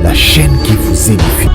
la chaîne qui vous édifie.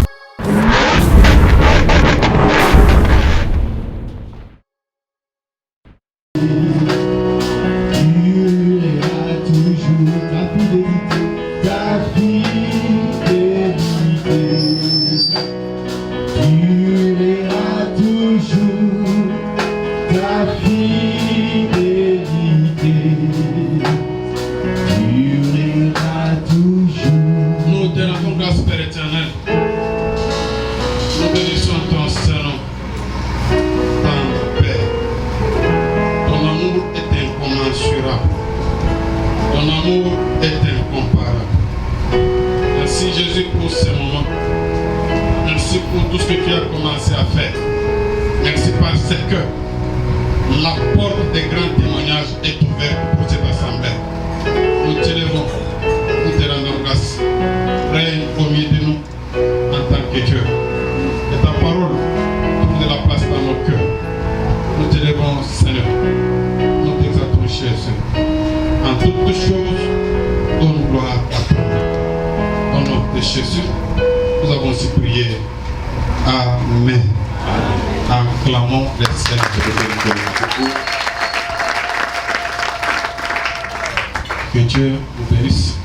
Que Dieu nous bénisse.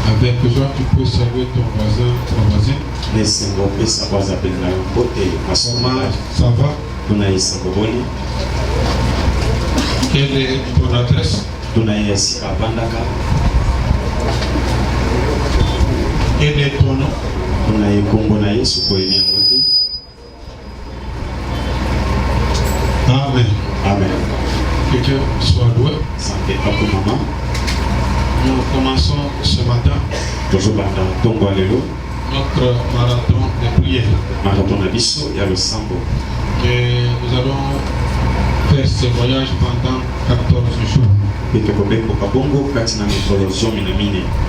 Avec joie, tu peux saluer ton voisin, ta voisine. Ça va? Quelle est ton adresse? Quel est ton nom? Amen. Amen. Que Dieu soit loué. Nous commençons ce matin notre marathon de prière. Et nous allons faire ce voyage pendant 14 jours.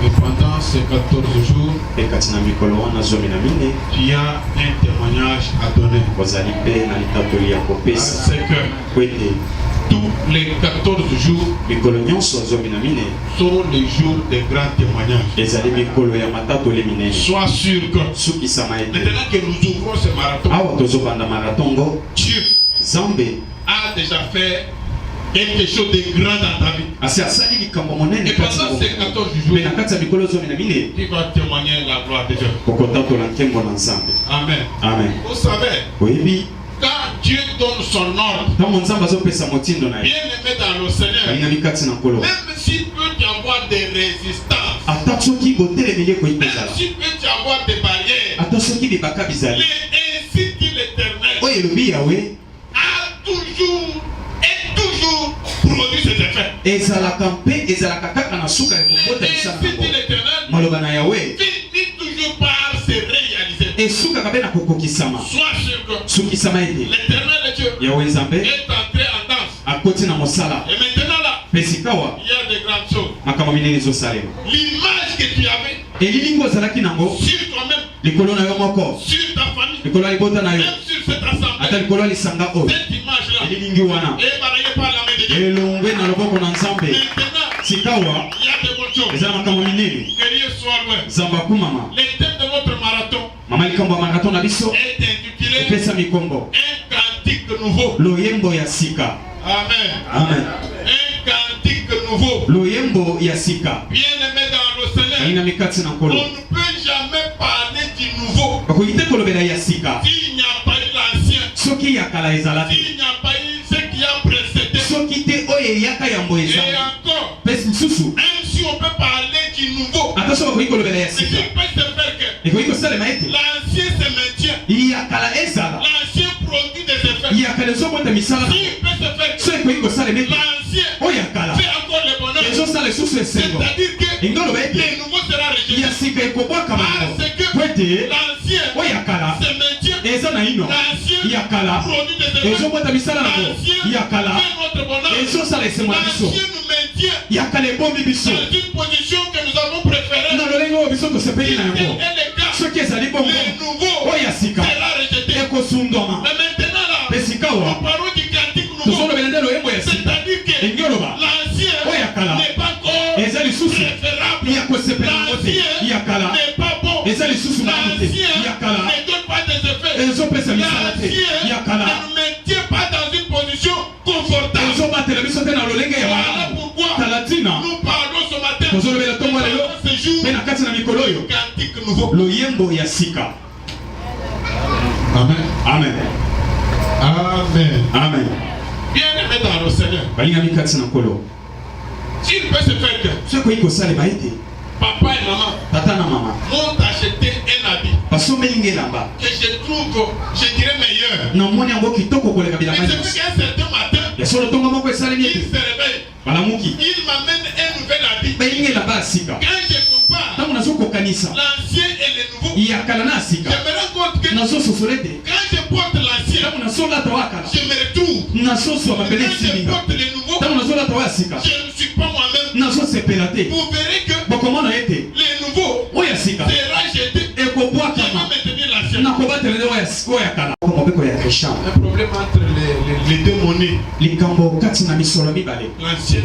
Et pendant ces 14 jours, il y a un témoignage à donner. Parce que tous les 14 jours sont les jours des grands témoignages. Sois sûr que maintenant que nous ouvrons ce marathon, Dieu a déjà fait quelque chose de grand dans ta vie. Et pendant ces 14 jours, tu vas témoigner la gloire de Dieu. Amen. Amen. Vous savez, quand Dieu donne son ordre, bien aimé dans le Seigneur, même s'il peut y avoir des résistances, même s'il peut y avoir des barrières, ainsi dit l'Éternel, a toujours et toujours produit ses effets. Et ainsi dit l'Éternel, finit toujours par se réaliser. Sois sûr que l'Éternel Dieu est entré en danse. Et maintenant là, il y a de grandes choses. L'image que tu avais sur toi-même, sur ta famille, même sur cette assemblée, cette image-là est balayée par la main de Dieu. Maintenant, il y a de bonnes choses. Que Dieu soit loué. Le thème de notre marathon est intitulé Un cantique nouveau. Amen. Amen. Un cantique nouveau. Bien aimé dans le Seigneur, on ne peut jamais parler du nouveau s'il n'y a pas eu l'ancien, s'il n'y a pas eu ce qui a précédé. Et encore, même si on peut parler du nouveau, il peut se faire que l'ancien se maintient, l'ancien produit des effets. Il peut se faire que l'ancien fait encore le bonheur. C'est-à-dire que le nouveau sera rejeté. Parce que l'ancien se maintient, l'ancien produit des effets, l'ancien fait notre bonheur, l'ancien nous maintient dans une position que nous avons préférée. Et le nouveau sera rejeté. Mais maintenant là, nous parlons du cantique nouveau. C'est-à-dire que l'ancien n'est pas encore préférable. L'ancien yakala n'est pas bon. eza lisusu malamu te L'ancien yakala ne donne pas des effets. ezopesa misala te L'ancien yakala ne nous maintient pas dans une position confortable. ezobatela biso te na lolenge ya Voilà malamu pourquoi talatina nous parlons ce matin tozolobela ntongo lelo ce jour mpe na kati na mikolo oyo cantique nouveau. loyembo ya sika. Amen. Amen. Amen. Amen. Bien-aimé dans le Seigneur, balingami kati na nkolo s'il peut se faire que soki okoki kosalema ete papa et maman tata na mama m'ont acheté un habit basombeli elamba que je trouve, je dirais meilleur. namoni yango kitoko koleka Mais bilamba c'est nyonso qu'un certain matin, ya solo ntongo moko esalemi il ete se réveille, balamuki il m'amène un nouvel habit. balingi elamba ya sika Quand je compare ntango nazokokanisa l'ancien et le nouveau, ya kala na ya je sika me rends compte que nazososola ete quand je porte l'ancien, ntango nasolata wa kala je me retourne. nazoswa Quand mabele je esilinga porte le nouveau, ntango nazolata wa ya sika je ne suis pas moi-même. nazosepela te Vous verrez que bokomona ete le nouveau oyo ya sika sera jeté. Je vais ekobwakama maintenir l'ancien. nakobatela nde oyo ya kala mobeko ya krishan Un problème entre les deux monnaies, likambo kati na misolo mibale l'ancienne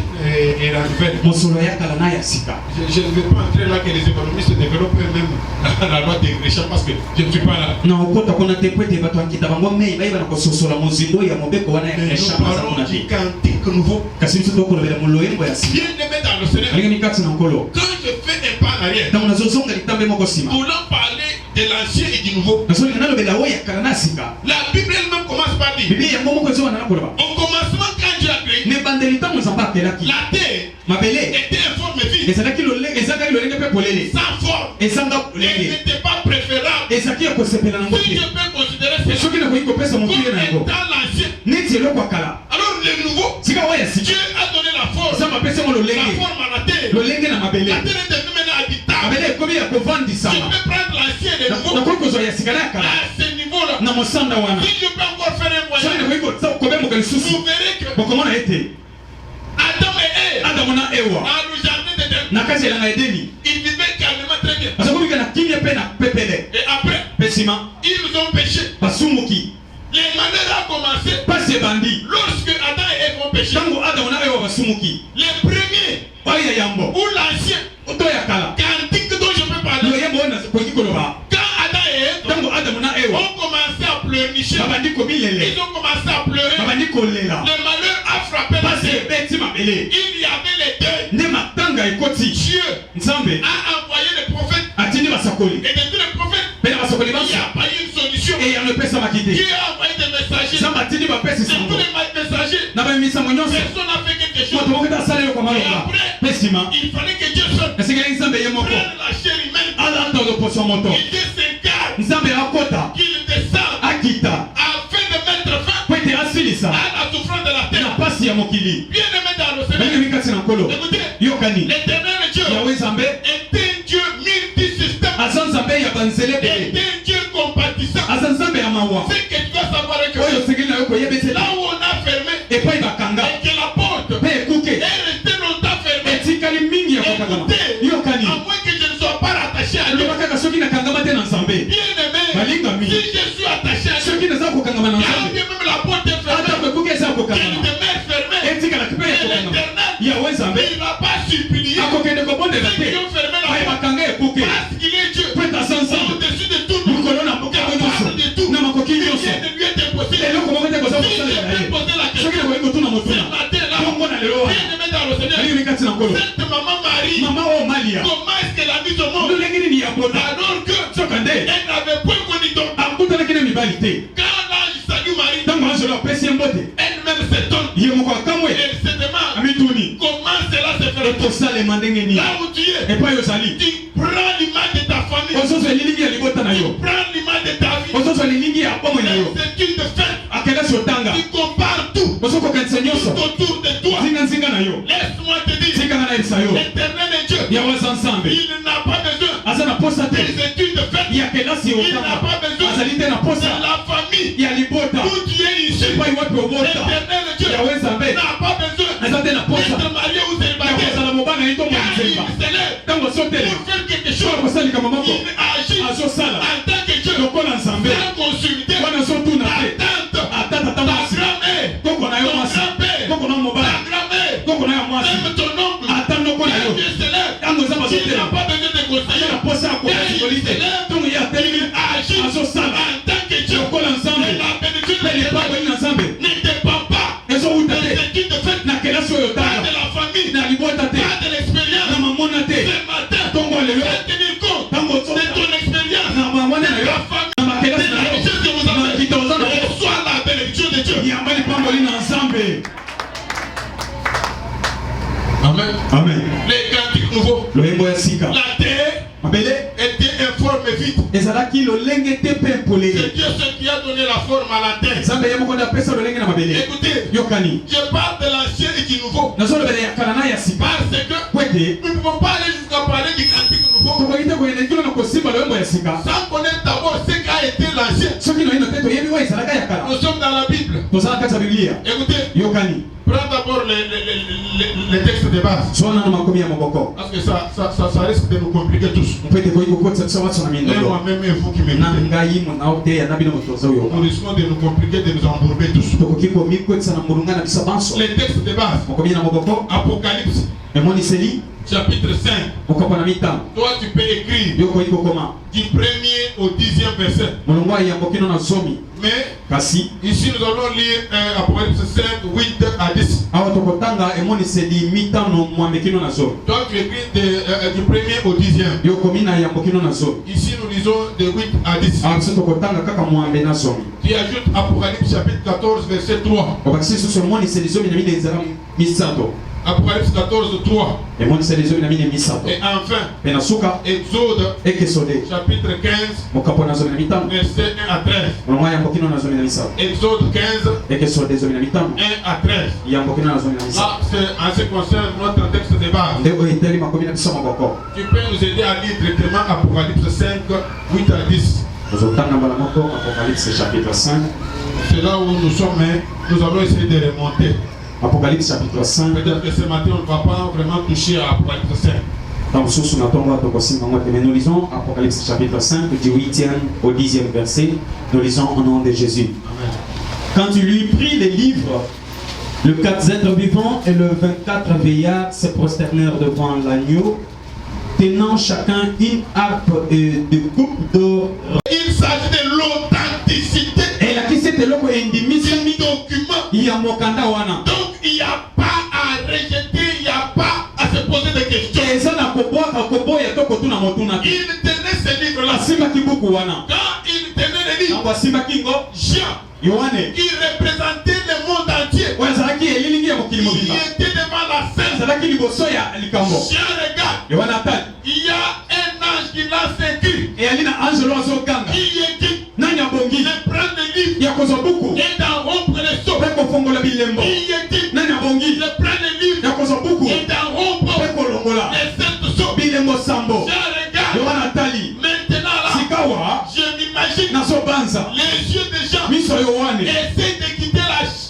et la nouvelle. mosolo ya kala na ya sika. Je ne vais pas entrer là que les économistes développent eux-mêmes la loi des Gréchats parce que je ne suis pas là. na okota kuna te po ete bato bakita bango mei bayeba na kososola mozindo ya mobeko wana ya Mais krishan nous baza parlons kuna du te cantique nouveau. kasi biso tokolobela moloyembo ya sika. Bien-aimé dans le Seigneur, alingami kati na nkolo quand je fais un pas en arrière, ntango nazozonga litambe moko nsima voulant parler de l'ancien et du nouveau, nazolinga nalobela oyo ya kala na ya sika. la Bible elle-même commence par dire, biblia yango moko ezobana na koloba au commencement quand Dieu a créé, na ebandeli ntango nzambe akelaki la terre mabele était informe vide, ezalaki lolenge mpe polele sans forme. ezanga Elle polele n'était pas préférable. ezalaki ya kosepela nango Si je te peux considérer cela soki nakoki kopesa comme mokili na yango étant l'ancien, neti eloko ya kala alors le nouveau, sika oyo ya sika Dieu a donné la forme. nzambe apesi yango La lolenge forme à la terre. lolenge na mabele La terre est devenue maintenant habitable. mabele ekomi ya Je kovandisama peux prendre l'ancien et le nouveau nakoki kozwa ya sika na ya kala à ce niveau-là. na mosanda wana Si je peux encore faire un soki voyage, nakoki kobemoka lisusu vous verrez que bokomona ete Adam et Ève, adamu na ewa dans le jardin d'Éden, na kati elanga edeni ils vivaient calmement très bien. azakomika na kimia mpe na pepele Et après, mpe nsima ils ont péché. basumuki Les malheurs ont commencé pasi ebandi lorsque Adam et Ève ont péché. ntango adamu na ewa basumuki Les premiers, oyo ya yambo ou l'ancien, to ya kala cantique dont je peux parler, loyembo oyo nakoki koloba quand Adam et Ève ntango adamu na ewa ont commencé à pleurnicher, babandi kobilele ils ont commencé à pleurer, babandi kolela le malheur a frappé la pasi terre. ebeti mabele Il y avait les deuils. nde matanga ekoti Dieu nzambe a envoyé les prophètes atindi basakoli et de tous les prophètes, mpe na basakoli il banso n'y a pas eu une solution. eyano epesamaki te Dieu a envoyé des messagers. nzambe atindi bapesi Et tous sango les messagers, na bamisango nyonso personne n'a fait quelque chose. moto moko te asala eloko maloba mpe nsima Il fallait que Dieu seul esengelaki nzambe ye moko prenne la chair humaine. alata loposo moto Il s'incarne, nzambe akota qu'il descend akita afin de mettre fin po ete asilisa à la souffrance de la na terre. pasi ya mokili Bien aimé dans le Seigneur, balingi kati na nkolo écoutez, yokani l'éternel Dieu yawe nzambe est un Dieu multisystème, aza nzambe ya banzele est ebele un Dieu compatissant. aza nzambe ya mawa Ce que tu dois savoir est que oyo osengeli na yo koyeba ete là où on a fermé epai bakanga et que la porte mpe ekuke est restée longtemps fermée, etikali mingi ya kokangama yokani à moins que je ne sois pas rattaché à Dieu. loba kaka soki nakangama te na nzambe Bien aimé, balingami si je suis attaché à Dieu, soki naza kokangama na quand nzambe bien même la porte est ata fermée, koekuki eza qu'elle kokangama demeure fermée, etikalaki mpe ya et kokangama l'éternel, yawe nzambe il ne va pas supplier akokende kobondela ceux qui te ont fermé baye la porte bakanga ekuke parce qu'il est Dieu, po ete aza nzambe au-dessus de tout le monde, likolo na mboka yango nyonso capable de tout. na makoki Il nyonso vient de lui être impossible. eloko moko te koza Si je kosalela peux ye poser la soki question, nakoki kotuna ce motuna matin-là, bongo na lelo wana bien aimé dans le Seigneur, balingi kati na nkolo cette maman Marie, mama oyo malia comment est-ce qu'elle a mis au monde lolenge nini ya bota alors que soka nde elle n'avait point connu donc. akutanaki na mibali te Quand l'ange salue Marie, ntango anzolo apesi ye mbote elle-même s'étonne. ye moko akamwe Elle se demande amituni comment cela se fait. ekosalema ndenge nini Là où tu es, epai ozali tu prends l'image de ta famille, ozozwa elilingi ya libota na tu yo prends l'image de ta vie. ozozwa elilingi ya bomoi na yo C'est une fête. akelasi otanga Tu compares tout ozokokanisa nyonso tout autour de toi. nzinga na yo Laisse-moi te dire, tikanga na yebisa yo l'éternel est Dieu. yawe aza nzambe Il n'a pas besoin aza na posa te des études de fête. ya kelasi Il n'a otanga pas besoin azali te na de posa la famille ya libota où tu es issu. epai wapi obota L'éternel Dieu yawe nzambe n'a pas besoin aza te na posa d'être marié ou ya célibataire. kozala mobana ye to Car il monzemba s'élève ntango azotele pour faire quelque soki chose. akosala likambo moko Il agit azosala en tant que Dieu. lokola nzambe Sans consulter wana azotuna ta te tante, ata tata ta mwasi grand-mère, koko na yo ton mwasi grand-père, koko na yo ta mobali grand-mère, koko na yo mwasi même ton oncle. ata ndoko na yo Quand Dieu s'élève, ntango eza il n'a bazotela pas besoin de aza na conseiller. posa ya azosala en tant que Dieu. lokola nzambe Et la bénédiction mpe de lipa boni na nzambe Dieu ne dépend pas ezowuta des te études de fait, na kelasi oyo pas otanga de la famille, na libota te pas de l'expérience. na mamona te Ce matin, ntongo lelo fais tenir compte ntango de ozota ton expérience, na mamona na de yo ta famille, na makelasi de na la yo richesse que vous na avez. makita oza na yo Reçois la bénédiction de Dieu. yamba lipamboli na nzambe. Amen. Amen. Les cantiques nouveaux. loyembo ya sika La terre mabele était informe et vide. ezalaki lolenge te mpe C'est mpolele Dieu ce qui a donné la forme à la terre. nzambe ye moko nde apesa lolenge na mabele Écoutez, yokani je parle de l'ancien et du nouveau. nazolobela ya kala na ya sika Parce que po ete nous ne pouvons pas aller jusqu'à parler du cantique nouveau tokoki te koyende kilo na kosimba loyembo ya sika sans connaître d'abord ce qu'a été l'ancien. soki noyino te toyebi oyo ezalaka ya kala Nous sommes dans la Bible. tozala kati ya biblia Écoutez, yokani prends d'abord les textes de base. so nano makomi ya moboko Parce que ça risque de nous compliquer tous. mpo ete koki kokotisa biso maso na Et mindolo moi-même et vous qui na m'écoutez. ngai mona te ya na bino moto oza oyoka Nous risquons de nous compliquer, de nous embourber tous. tokoki komikotisa na molunga na biso banso Les textes de base. mokomi na moboko Apocalypse, emoniseli chapitre 5. mokopo na mitano Toi, tu peux écrire yokoki kokoma du 1er au 10e verset. molongo ayamboki no na zomi Mais kasi ici, nous allons lire Apocalypse 5, 8 à 10. awa tokotanga emoniseli mitano mwambeki no na zomi Toi, tu écris du 1er au 10e. yokomi na yamboki no na zomi Ici, nous lisons de 8 à 10. awa biso tokotanga kaka mwambe na zomi Tu ajoutes Apocalypse chapitre 14, verset 3. obakisi susu emoniseli zomi na mine ezala misato Apocalypse 14, 3. emoniseli zomi na mine misato Et enfin, mpe na suka Exode ekesode chapitre 15, mokapo na zomi na mitano verset 1 à 13. molongo ayamboki no na zomi na misato Exode 15, ekesode zomi na mitano 1 à 13. yamboki no na zomi na misato Là, c'est en ce qui concerne notre texte de base. nde oyo eteli makomi na biso maboko Tu peux nous aider à lire directement Apocalypse 5, 8 à 10. tozotanga mbala moko apocalypse chapitre 5 C'est là où nous sommes, mais nous allons essayer de remonter. apocalypse chapitre 5 Peut-être que ce matin, on ne va pas vraiment toucher à Apocalypse 5. dans mosusu na ntongo tokosimba ngo te mais nous lisons apocalypse chapitre 5 du 8e au 10e verset nous lisons au nom de Jésus. Amen. Quand il lui prit les livres, le 4 êtres vivants et le 24 vieillards se prosternèrent devant l'agneau, tenant chacun une harpe et de coupe d'or. Il s'agit de l'authenticité Et la kisi teloko endimisi du document. ya mokanda wana. Donc, il n'y a pas à rejeter, il n'y a pas à se poser des questions. Eza na kobwaka koboya to kotuna motuna te. Il tenait ce livre-là. Asimbaki buku wana. Quand il tenait le livre, Nango asimbaki ngo Jean, Yohane. qui représentait le monde entier, Oyo azalaki elilingi ya mokili il mobimba. était devant la scène. Azalaki liboso ya likambo. Jean regarde, Yohane atali. il y a un ange qui lance un cri. eyali na angelo azoganga Qui est dit nani abongi de prendre le livre ya kozwa buku et d'en rompre les seaux. mpe kofongola bilembo Qui est dit nani abongi de prendre le livre ya kozwa buku et d'en rompre mpe kolongola les sept seaux. bilembo sambo Je regarde. yohana atali Maintenant là, sikawa je m'imagine nazobanza les yeux des gens miso yohane essaient de quitter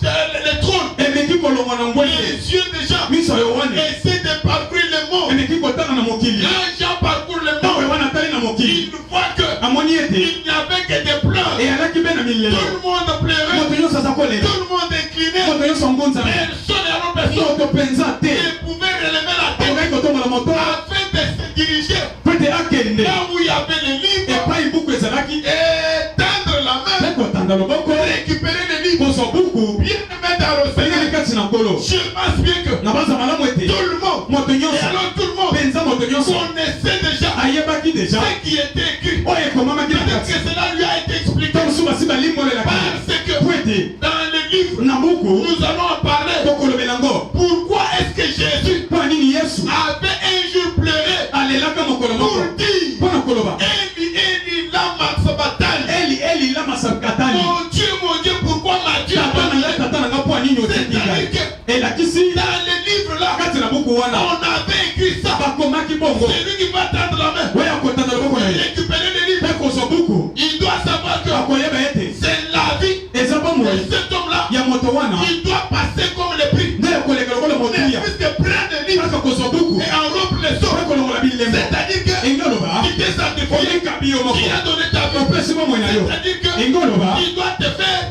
le trône. emeki kolongwa na ngwele Les yeux des gens miso yohane essaient de parcourir le monde. emeki kotanga na mokili Quand Jean parcourt le ntango monde, yohana atali na mokili il voit que amoni ete il n'y avait que des pleurs. eyalaki mpe na Tout milelo le monde pleurait. moto nyonso aza kolela Tout le monde incliné. moto nyonso ngunzana Personne n'avait personne moto mpenza te ne pouvait relever la tête okaki kotombola moto afin de se diriger mpo ete akende là où il y avait le livre epai buku ezalaki et tendre la main, mpe kotanda loboko récupérer le livre, kozwa buku bien le mettre dans le pengeli Seigneur. kati na nkolo Je pense bien que na baza malamu ete tout le monde, moto et nyonso alors tout le monde, mpenza moto nyonso connaissait déjà ayebaki deja ce qui était écrit. oyo ekomamaki na Peut-être kati que cela lui a été expliqué. to mosusu basi balimbolelaki Parce que po ete dans le livre, na buku nous allons en parler. tokolobela ngo Pourquoi est-ce que Jésus mpo nini yesu avait un jour pleuré alelaka mokolo moko pour dire mpo na koloba Eli, Eli, lama sabachthani. eli lama sabakatani Mon Dieu, pourquoi m'as-tu tata na ngai abandonné? tata na ngai mpo nini otiki ngai elakisi Dans le livre là, kati na buku wana on avait écrit ça. bakomaki bongo C'est lui qui va tendre la main. oyo akotanda loboko na ye Récupérer le livre. mpe kozwa buku Il doit savoir que akoyeba ete c'est la vie eza bomoi de cet homme-là. ya moto wana Il doit passer comme le prix. nde ekoleka lokola Mais motuya puisque prendre le livre kaka kozwa buku et en rompre les seaux, mpe kolongola bilembo c'est-à-dire que engoloba il t'est sanctifié, oyikabi yo moko il a donné ta vie. opesi bomoi na yo C'est-à-dire que engoloba il doit te faire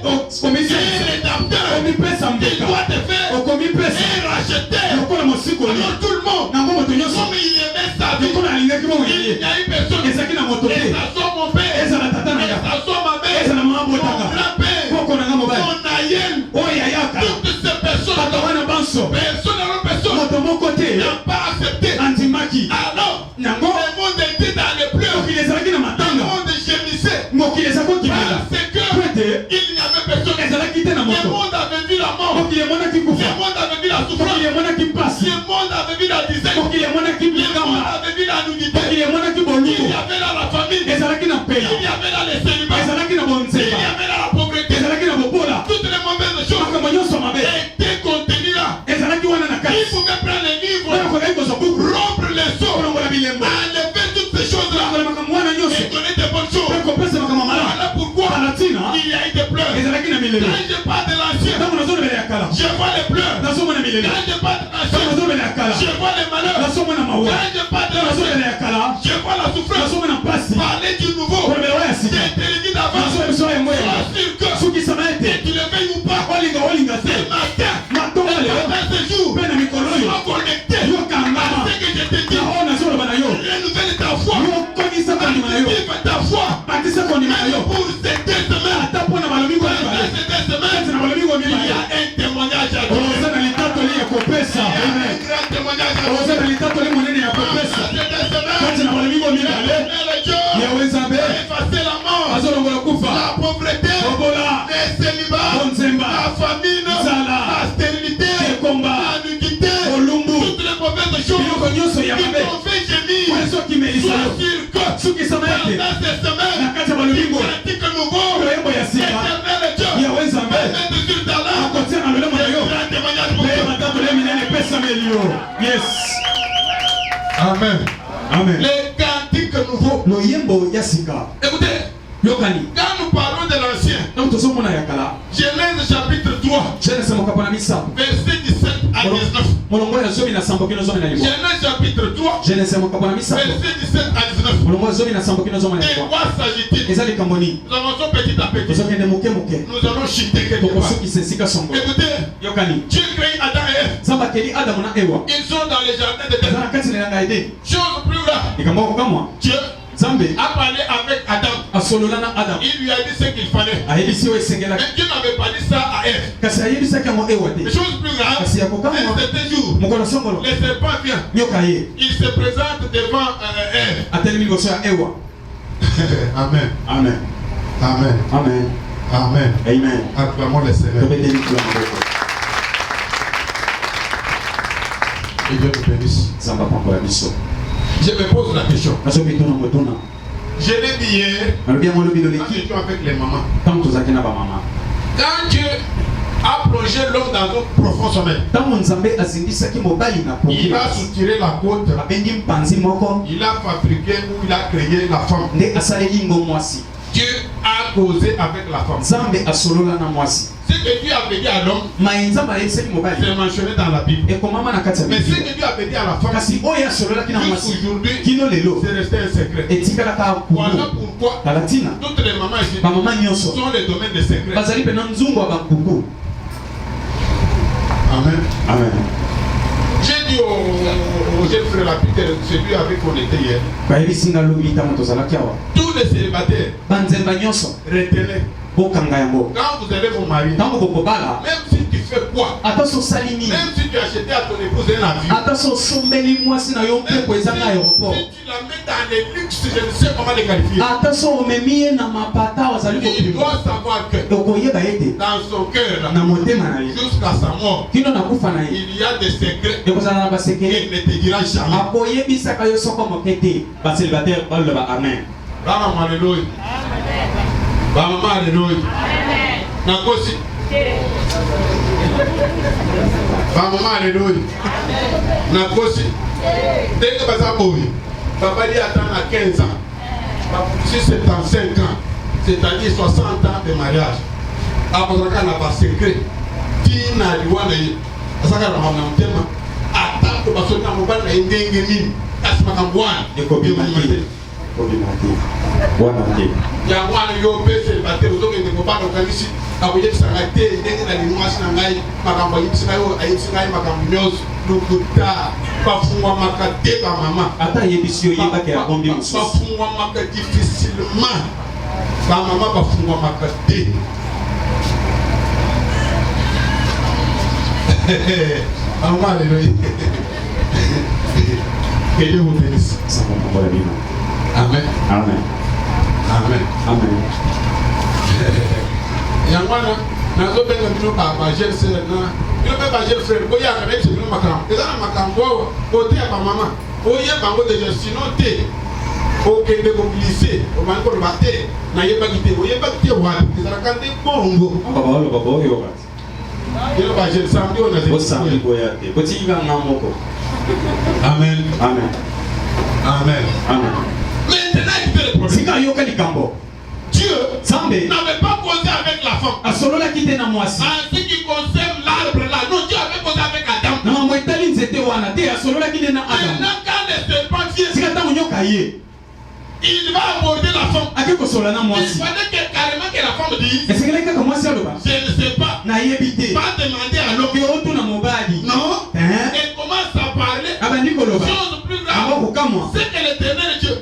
omisi un rédempteur. omipesa Il mbeka doit te faire okomipesa un racheteur. lokola mosikoli Alors tout le monde, nango moto nyonso comme il aimait sa vie, lokola alingaki bomoi na il ye n'y a eu personne. ezalaki na moto Et te ça soit mon père, ezala tata na et ya ça soit pela. Il y avait dans les célibats. Il y Ezalaki na bonzemba. avait dans la pauvreté. Ezalaki na bobola. Toutes les mauvaises choses Makambo nyonso mabe. étaient contenues là. Ezalaki wana na Il kati. pouvait prendre les livres, Oyo akozalaki kozwa buku. rompre les seaux, Kolongola bilembo. enlever toutes ces choses-là Kolongola makambo wana nyonso. et donner des bonnes choses. Mpe kopesa makambo malamu. Voilà pourquoi Kala tina. il y a eu des pleurs. Ezalaki na milelo. Quand je parle de l'ancien, Ntango nazolobela ya kala. je vois les pleurs. Nazomona milelo. Quand je parle de Ntango l'ancien, nazolobela ya kala. je vois les malheurs. Nazomona mawa. Quand je parle de Ntango nazolobela l'ancien, ya kala. je vois la souffrance. Nazomona mpasi. Parler du nouveau, Kolobela wa ya qui sika. a été dit d'avance. Nazoya biso ya yango ya. Sois sûr que Sukisama ete. tu le veuilles ou pas, Olinga olinga ce te. matin, Matongo lelo. dans ce jour, Mpe na mikolo oyo. sois connecté Yokangama. à ce que je te dis. Na oyo nazoloba na yo. Renouvelle ta foi. Yokonisa kondima na yo. Active ta foi. Batisa kondima na Même yo. pour ces 2 semaines, Ata mpo na balobi ngo pendant mibale. ces 2 Kati semaines, na balobi ngo il y mibale. a un témoignage à donner. Oza na litatoli ya kopesa. Il y a Amen. un grand témoignage à Oza donner. na litatoli monene ya Pendant kopesa. ces 2 semaines, Kati na balobi ngo mibale. le Dieu Yawe Nzambe a effacé la mort, azolongola kufa. la pauvreté, Bobola. les célibats, Bonzemba. la famine, Nzala. la stérilité, Ekomba. la nudité, Olumbu. toutes les mauvaises choses Biloko nyonso ya qui mabe. t'ont fait gémir. Oyo soki melisa Sois yo. sûr que Sukisama ete. pendant ces semaines, Na kati ya balobi ngo. pratique nouveau, Loyembo ya sika. éternel Dieu, Yawe Nzambe. met sur ta langue, Akotia na lolemo na yo. grand témoignage pour Mpe toi. matambola minene epesameli yo. Yes. Amen. Amen. Les cantiques nouveaux. Loyembo ya sika. Écoutez, Yokani. quand nous parlons de l'ancien, Donc tozomona ya kala. Genèse chapitre 3, Genese mokapo na misato. verset 17 à 19. Molongo ya zomi na sambo kino zomi na limwa. Genèse chapitre 3, Genese mokapo na misato. verset 17 à 19. Molongo ya zomi na sambo kino zomi na Et limwa. quoi s'agit-il? Eza likambo nini? Nous avançons petit à petit. Tozokende moke moke. Nous allons chuter quelque part. Tokosukisa esika songolo. Écoutez, Yokani. Dieu crée Adam et Ève. Nzambe akeli Adamu na Ewa. Ils sont dans les jardins de Eza Éden. na kati na elanga ede. Chose plus grave, Likambo kokamwa. Dieu Nzambe a parlé avec Adam. asolola na Adamu. Il lui a dit ce qu'il fallait. Ayebisi yo esengelaki. Mais Dieu n'avait pas dit ça à Ève. Kasi ayebisaki yango Ewa te. Chose plus grave, Kasi ya kokamwa. un certain jour, Mokolo songolo. le serpent vient. Nyoka ye. Il se présente devant Ève. Atelemi liboso ya Ewa. Amen. Amen. Amen. Amen. Amen. Amen. Acclamons le Seigneur. Tobeteli kula maboko. Et Dieu nous bénisse. Nzambe apambola biso. Je me pose la question. Nazoki tuna motuna. Je l'ai dit hier, Nalobi yango lobi quand loleki. nous étions avec les mamans. Ntango tozalaki na bamama. Quand Dieu a plongé l'homme dans un profond sommeil, Ntango Nzambe azindisaki mobali na il pongi. a soutiré la côte, Abendi mpanzi moko. il a fabriqué ou il a créé la femme. Nde asaleli ngo mwasi. Dieu a causé avec la femme. Nzambe asolola na mwasi. Ce que Dieu avait dit à l'homme, Mais Nzambe ayebisaki mobali. c'est mentionné dans la Bible. Ekomama na kati ya Mais ce Biblia. que Dieu avait dit à la femme, Kasi oyo asololaki na mwasi. jusqu'aujourd'hui, Kino lelo. c'est resté un secret. Etikala kaka Voilà kuku. pourquoi Kala tina. toutes les mamans ici Bamama nyonso. sont les domaines de secret. Bazali pena nzungu ya bankuku. Amen. Amen. J'ai dit au jeune frère Peter, celui avec qui on était hier, Bayebisi nga lobi ntango tozalaki awa. tous les célibataires, Banzemba nyonso. retenez, Bokanga yango. quand vous allez vous marier, Ntango bokobala. même si tu fais quoi, Ata so osali nini. même si tu as acheté à ton épouse un avion, Ata so osombeli mwasi na yo mpepo eza na aéroport. si tu la mets dans les luxes, je ne sais comment les qualifier, Ata so omemi ye na mapata wazali il kopima. doit savoir que Okoyeba ete dans son cœur, na motema na ye. jusqu'à sa mort, Kino na kufa na ye. il y a des secrets Ekozala na qu'il basekele. ne te dira jamais. Akoyebisaka yo soko moke te. Baselibatere baloba amen. Bama alléluia. Bama alléluia. Nakosi. Bama alléluia. Nakosi. Dès que baza boy, papa dit attend à 15 ans. Si c'est en 5 ans, c'est-à-dire 60 ans de mariage. Akozaka na ba secret. Tina liwana ye. Asaka na mama mtema. Attends que baso na mobile na ndenge nini. Asima kambwana. Ekobima te. Ekobima te. Wana te. Yango wana yo mpe célibataire ozokende kobanda okanisi akoyebisanga te ndenge nalingi mwasi na ngai makambo ayebisi ngai oyo ayebisi ngai makambo nyonso lokuta bafungwamaka te bamama Ata yebisi yo yebaki ya bombi mosusu. bafungwamaka difficilement bamama bafungwamaka te bamama aleloyi que Dieu vous bénisse. Samba mambo ya bino. Amen. Amen. Amen. Amen. Yango wana nazobenga bino bagele sere na bino mpe bagele frere boyaka na yebisa bino makambo eza na makambo awa koteya bamama oyeba yango deja sino te Ok, de glisser, on va encore battre. N'ayez pas quitté, vous n'avez pas quitté. Vous allez canter bongo. Il va j'ai le samedi, on a dit. Amen. Amen. Amen. Amen. Maintenant, il fait le problème. Dieu n'avait pas causé avec la femme. En ce qui concerne l'arbre là, non, Dieu avait causé avec Adam. Maintenant, quand le serpent vient, il va aborder la femme. Il fallait que carrément que la femme dise je ne sais pas. Pas demander à l'homme. Non. Elle commence à parler. Chose plus grave. C'est que l'éternel Dieu,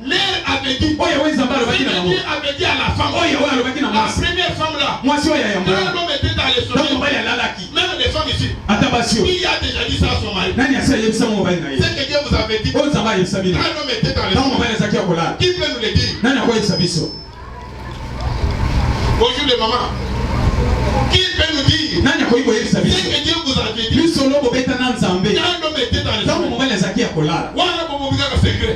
l'air avait dit. Dieu avait dit à la femme. La première femme là. Quand l'homme était dans les sommeils. Même les femmes ici. Qui a déjà dit ça à son mari? C'est que Dieu vous avait dit. Quand l'homme était dans les sommeils. Qui peut nous le dire? Bonjour les mamans. Qui peut nous dire? C'est que Dieu vous avait dit. Quand l'homme était dans les sommeils. Voilà pour vous dire le secret.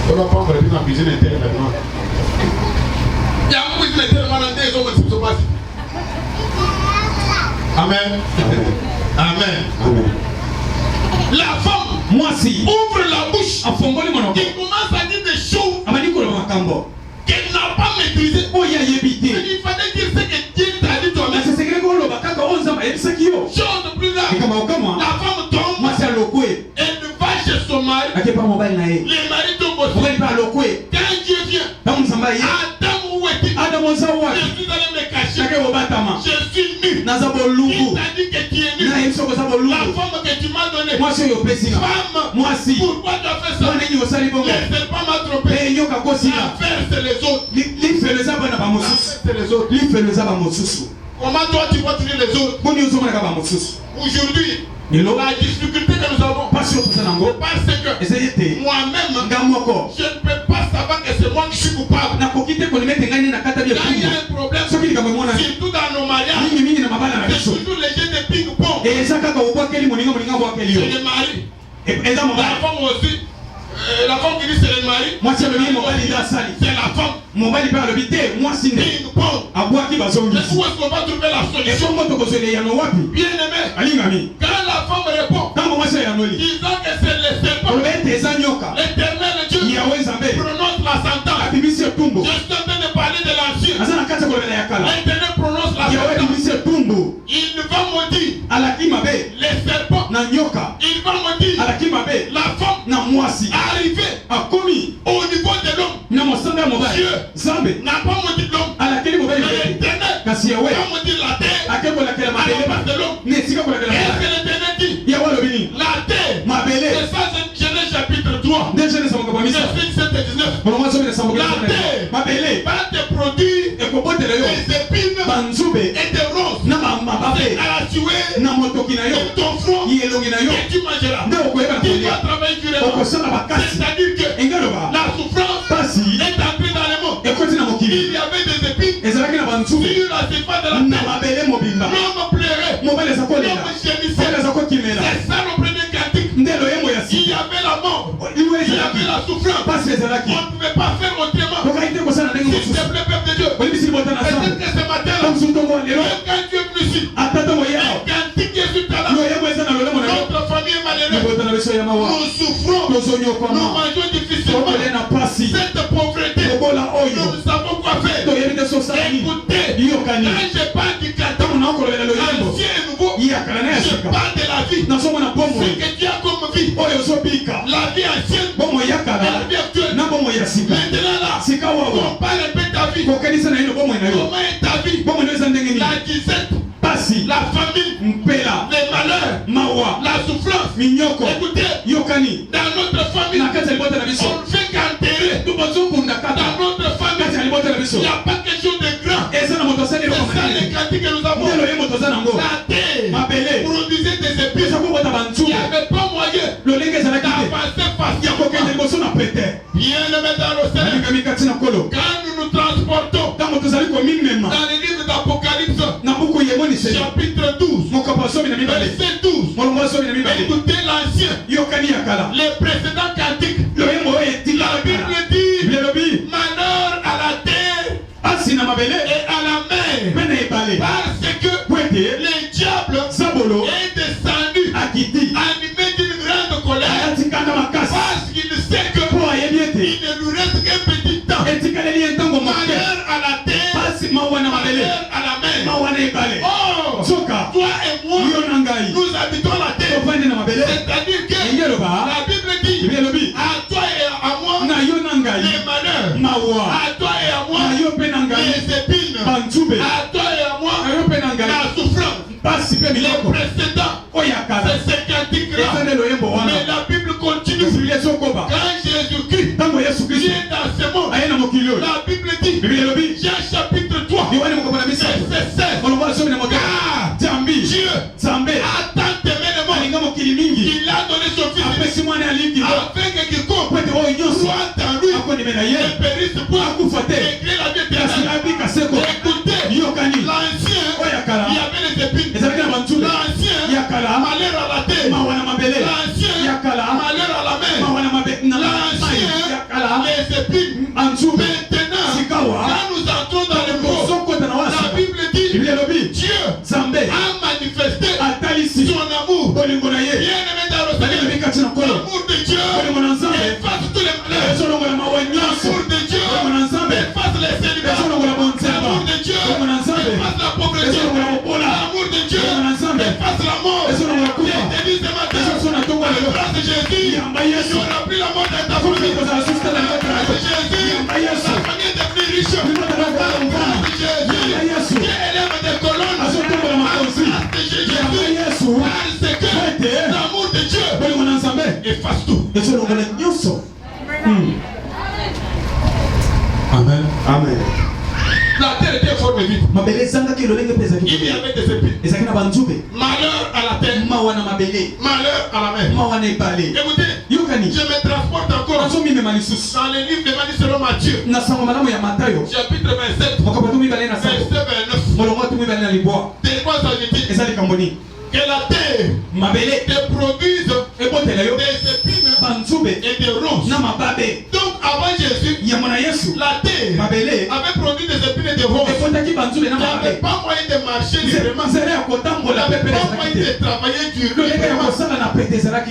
On va pas faire une cuisine interne maintenant. Il y a une cuisine interne maintenant, des hommes qui se passent. Amen. Amen. La femme ouvre la bouche. Il commence à dire des choses qu'elle n'a pas maîtrisées. Il fallait dire ce que Dieu t'a dit toi-même. Chose plus grave. La femme tombe. Elle va chez son mari. Les maris tombent aussi. Quand Dieu vient, Adam, où es-tu? Je suis allé me cacher. Je suis nu. Il t'a dit que tu es nu. La femme que tu m'as donnée. Femme, pourquoi tu as fait ça? Le serpent m'a trompé. L'affaire c'est les autres. Comment toi tu vois tuer les autres? Aujourd'hui, la difficulté que nous avons, parce que moi-même, je ne peux pas savoir que c'est moi qui suis coupable. Quand il y a un problème, surtout dans nos mariages, c'est toujours les jeux de ping-pong. C'est le mari. La femme aussi. La femme qui dit c'est le mari. C'est la femme. Ping-pong. Mais où est-ce qu'on va trouver la solution? Bien aimé, quand la femme répond, disant que c'est le serpent, l'éternel Dieu prononce la sentence. Je suis en train de parler de l'ancien. L'éternel prononce la sentence. Il va maudire les serpents. Il va maudire la femme. Arrivé au niveau de l'homme. Dieu n'a pas maudit l'homme. L'éternel va maudire la terre. À la place de l'homme. Qu'est-ce que l'éternel dit? La terre. C'est ça, c'est Genèse chapitre 3. Verset 17 et 19. La terre va te produire des épines et des roses. C'est à la tuer de ton front que tu mangeras. Tu dois travailler durement. C'est-à-dire que la souffrance est entrée dans les mots. Il y avait des épines sur la surface de la terre. L'homme pleurait. L'homme gémissait. C'est ça le premier cantique. Il y avait la mort. Il y avait la souffrance. On ne pouvait pas faire autrement. S'il te plaît, peuple de Dieu. Peut-être que ce matin-là, quand Dieu est venu ici, le cantique est sur ta langue. Notre famille est malheureuse. Nous souffrons. Nous mangeons difficilement. Cette pauvreté, nous ne savons quoi faire. Écoutez, quand je parle du cantique, ancien et nouveau, je parle de la vie. Ce que tu as comme vie. La vie ancienne et la vie actuelle. Maintenant là, on parle un peu de ta vie. Comment est ta vie? La disette, la famille, les malheurs, la souffrance. Écoutez, dans notre famille, on fait qu'enterrer. Dans notre famille, il n'y a pas quelque chose de grand. C'est ça les cantiques que nous avons. La terre produisait des épines. Il n'y avait pas moyen d'avancer facilement. Bien aimé dans le Seigneur, quand nous nous transportons dans le livre d'Apocalypse, chapitre 12, verset 12. Écoutez l'ancien, les précédents cantiques. La Bible dit malheur à la terre et à la mer, parce que le diable est descendu animé d'une grande colère, parce qu'il sait qu'il ne nous reste qu'un petit temps. Malheur à la terre, malheur à la mer. Oh, toi et moi, nous habitons la terre. C'est-à-dire que la Bible dit à toi et à moi les malheurs, à toi et à moi les épines, à toi et à moi la souffrance. Les précédents, c'est ce cantique-là. Mais la Bible continue. Quand Jésus-Christ vient dans ce monde, la Bible dit, Jean chapitre 3, verset 16, car Dieu a tant aimé le monde qu'il a donné son Fils afin que quiconque soit en lui ne périsse point, mais crée la vie éternelle. Écoutez, l'ancien, il y avait les épines. L'ancien, malheur à la terre. L'ancien, malheur à la mer. L'ancien, les épines. Maintenant, quand nous entrons dans le mot, la Bible dit Dieu a manifesté son amour. Bien-aimé dans le Seigneur, l'amour de Dieu efface tous les malheurs. L'amour de Dieu efface les célibats. L'amour de Dieu efface la pauvreté. L'amour de Dieu efface la mort. J'ai dit ce matin, par la grâce de Jésus, il n'y aura plus la mort dans ta famille. Par la grâce de Jésus, ta famille est devenue riche. Par la grâce de Jésus, Dieu élève des colonnes. Par la grâce de Jésus, parce que l'amour de Dieu efface tout. Amen. Amen. La terre était formée vite. Il y avait des épines. Malheur à la terre. Malheur à la mer. Écoutez, je me transporte encore dans le livre de Matthieu selon Matthieu. Chapitre 27. Verset 29. De quoi s'agit-il? Que la terre te produise des épines et des ronces. Donc avant Jésus, la terre avait produit des épines et des ronces. Il n'avait pas moyen de marcher librement. Il n'avait pas moyen de travailler durement.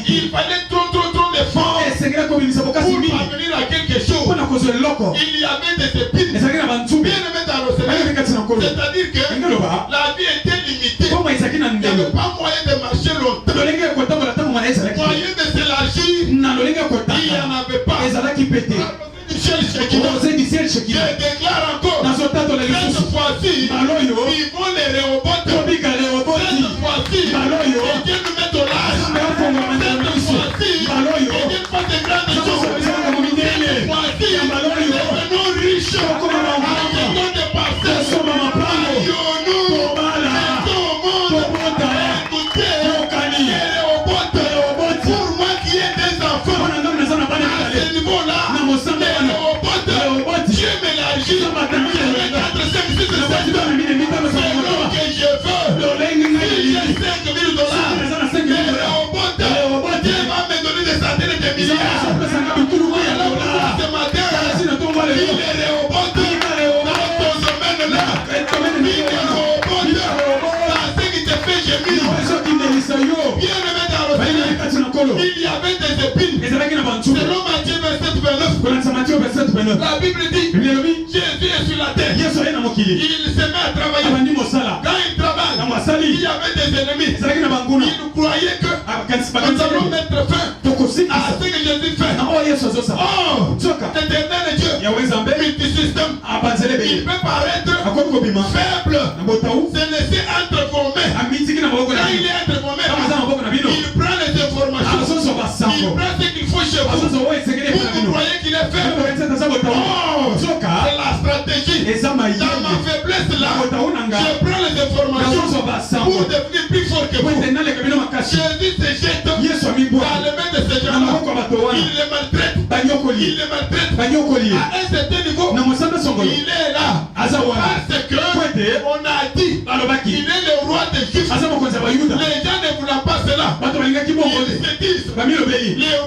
Il fallait trop d'efforts pour parvenir à quelque chose. Il y avait des épines. Bien aimé dans le Seigneur. C'est-à-dire que la vie était limitée. Il n'y avait pas moyen de marcher longtemps. Moyen de s'élargir, il n'y en avait pas. Je déclare encore, cette fois-ci, ils vont les réhobotes. Cette fois-ci, et Dieu nous met au large. Cette fois-ci, et Dieu fait de grandes choses. Cette fois-ci, devenons riches. Avons des parcelles. Ayons-nous. Mettons au monde. Écoutez, les réhobotes, pour moi qui ai des enfants, à ce niveau-là, Dieu m'élargit. Je regarde 5, 6, 7, selon que je veux. Si j'ai 5 000 $, Dieu va me donner des centaines de milliards. Alors ce matin, il est réhobote dans ton domaine-là. Il est réhobote dans ce qui te fait gémir. Bien aimé dans le Seigneur, il y avait des épines. Selon Matthieu 27, 29, la Bible dit Jésus est sur la terre. Il se met à travailler. Quand il travaille, il y avait des ennemis. Ils croyaient que nous allons mettre fin à ce que Jésus fait. Oh, l'éternel Dieu, multisystème, il peut paraître faible, se laisser entreformer. Quand il est entreformé, il prend les informations, il prend ce qu'il faut chez vous. Vous croyez qu'il est faible? Oh, c'est la stratégie. Dans ma faiblesse là, je prends les informations pour devenir plus fort que vous. Jésus se jette dans les mains de ces gens-là. Il les maltraite. Il les maltraite. À un certain niveau, il est là. Parce que on a dit, il est le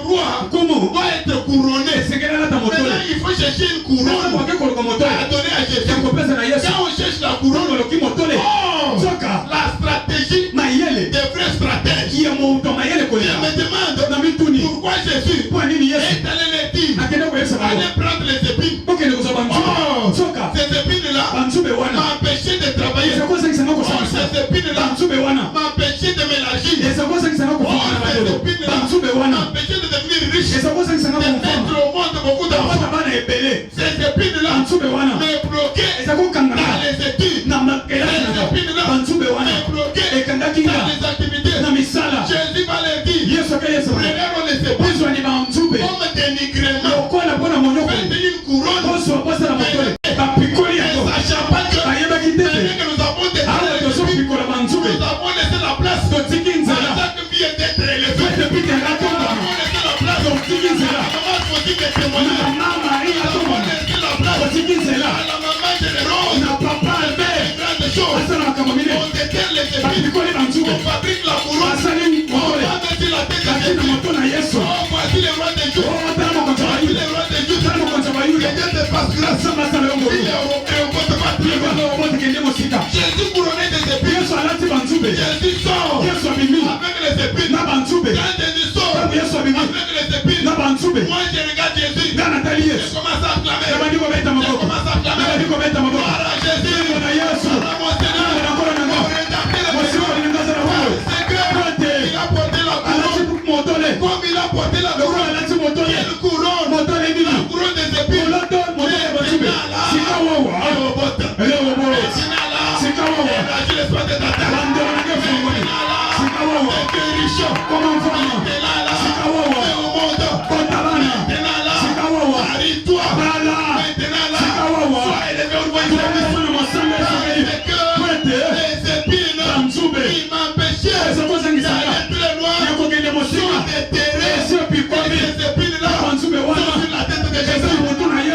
roi doit être couronné. Maintenant, il faut chercher une couronne à donner à Jésus. Quand on cherche la couronne, la stratégie des vrais stratèges. Je me demande pourquoi Jésus est allé les dire, allez prendre les épines. Ces épines-là m'empêchaient de travailler. Ces épines-là m'empêchaient de m'élargir. Ces épines-là m'empêchaient de devenir riche, de mettre au monde beaucoup d'argent. Ces épines-là me bloquaient dans les études. Ces épines-là me bloquaient dans les activités. Jésus va les dire, prenez les épines comme dénigrement. Faites une couronne. Ne sachant pas que nous avons des nous avons laissé la place à chaque vie d'être élevée. Nous avons laissé la place à maman choisit des témoignages. Nous avons laissé la place à la maman généreuse. On fait de grandes choses. On déterre les épines. On fabrique la couronne. On va mettre la tête à Jésus. Oh, voici les rois des jours. Voici les rois des jours. Que Dieu te fasse grâce. Il est européen, votre patrie. Jésus couronné des épines. Jésus sort avec les épines. Quand Jésus sort avec les épines, moi je regarde Jésus. Je commence à acclamer. Je commence à acclamer. Gloire à Jésus. Gloire à mon Seigneur. Il a porté la couronne. Comme il a porté la couronne. Quelle couronne? La couronne des épines.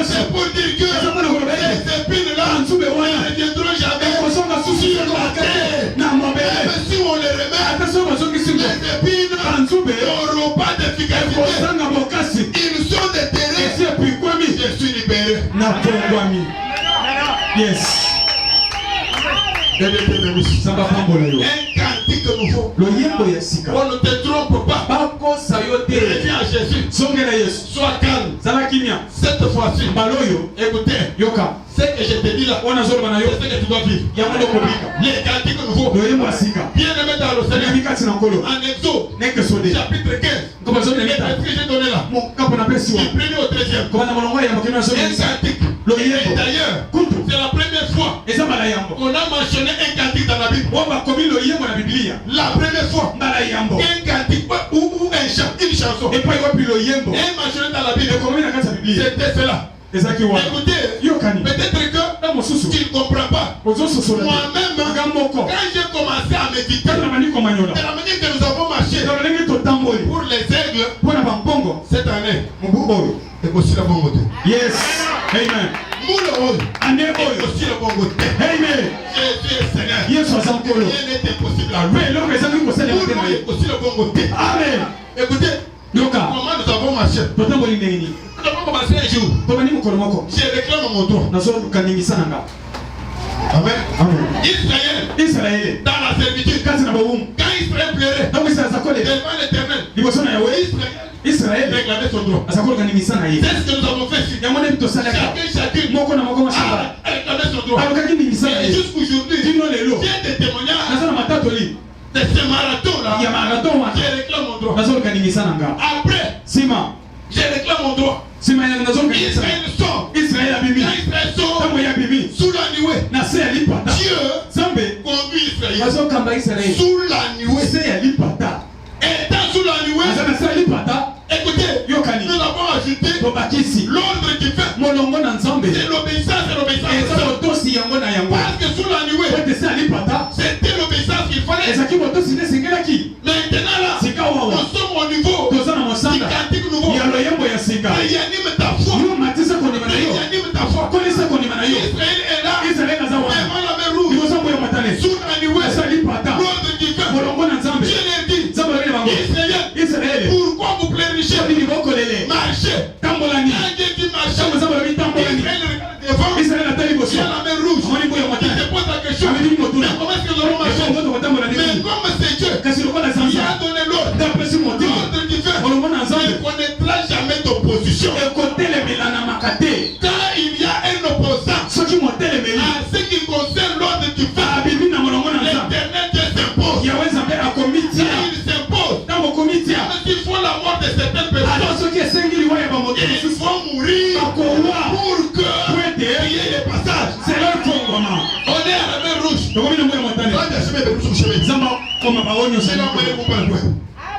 C'est pour dire que les épines-là ne reviendront jamais sur la terre. Même si on les remet, les épines n'auront pas d'efficacité. Ils sont déterrés. Je suis libéré. Yes. Un cantique nouveau. On ne te trompe pas. Reviens à Jésus. Sois calme. Cette fois-ci, écoutez, ce que je te dis là, c'est ce que tu dois vivre. Les cantiques nouveaux. Bien aimé dans le Seigneur. En Exode, chapitre 15. Les versets que j'ai donné là. Du premier au 13e. Un cantique. Et d'ailleurs, c'est la première fois qu'on a mentionné un cantique dans la Bible. La première fois. Un cantique ou un chant, une chanson. Et mentionné dans la Bible. C'était cela. Écoutez, peut-être que tu ne comprends pas. Moi-même, quand j'ai commencé à méditer, de la manière que nous avons marché pour les aigles, cette année, et aussi la bonne côté. Yes. Amen. Et aussi le bon côté. Amen. Jésus est Seigneur. Yes, Rien n'était possible à lui. Pour moi, aussi le bon côté. Amen. Écoutez, comment nous avons marché. Nous avons commencé un jour. Je réclame mon droit. Amen. Israël, dans la servitude, quand Israël pleurait devant l'Éternel, Israël réclamait son droit. C'est ce que nous avons fait. Chacun a réclamé son droit. Et jusqu'aujourd'hui, j'ai des témoignages de ce marathon-là. Je réclame mon droit. Après, je réclame mon droit. Israël sort. Israël sort sous la nuée. Dieu conduit Israël sous la nuée. Étant sous la nuée, écoutez, nous avons ajouté l'ordre qui fait. C'est l'obéissance. Parce que sous la nuée, c'était l'obéissance qu'il fallait. Maintenant là, nous sommes au niveau du cantique nouveau. Réanime ta foi. Réanime ta foi. Israël est là. Devant la mer rouge. Sous la nuée, l'ordre qui fait. Dieu leur dit, Israël, pourquoi vous pleurnichez? tambolani Quand Dieu dit marcher, Kama zaba lobi tambolani Israël regarde devant, Israël atali boso il y a la main rouge. Amoni boyo Il matana se pose la question, Ameni motuna mais comment est-ce que nous allons marcher? Eko ngoto tambolani Mais comme c'est Dieu Kasi lokola qui a sansa donné l'ordre, Dapesi motima l'ordre divin, Olomona il nzambe ne connaîtra jamais d'opposition. ekotelemela na makate Quand il y a un opposant soki motelemeli à ce qui concerne l'ordre divin, abibi na molongo na nzambe l'éternel Dieu s'impose. yawe nzambe akomitia Quand il s'impose, ntango komitia même s'il faut la mort de certaines ata personnes, soki esengi liwa ya bamoto ils mosusu vont mourir bakowa pour que ete il y ait des passages. zelo ekongoma On est à la main rouge. tokomi na moya motane Quand il y a chemin de rouge sur chemin, nzamba koma bao nyonso c'est là où on est pour le point.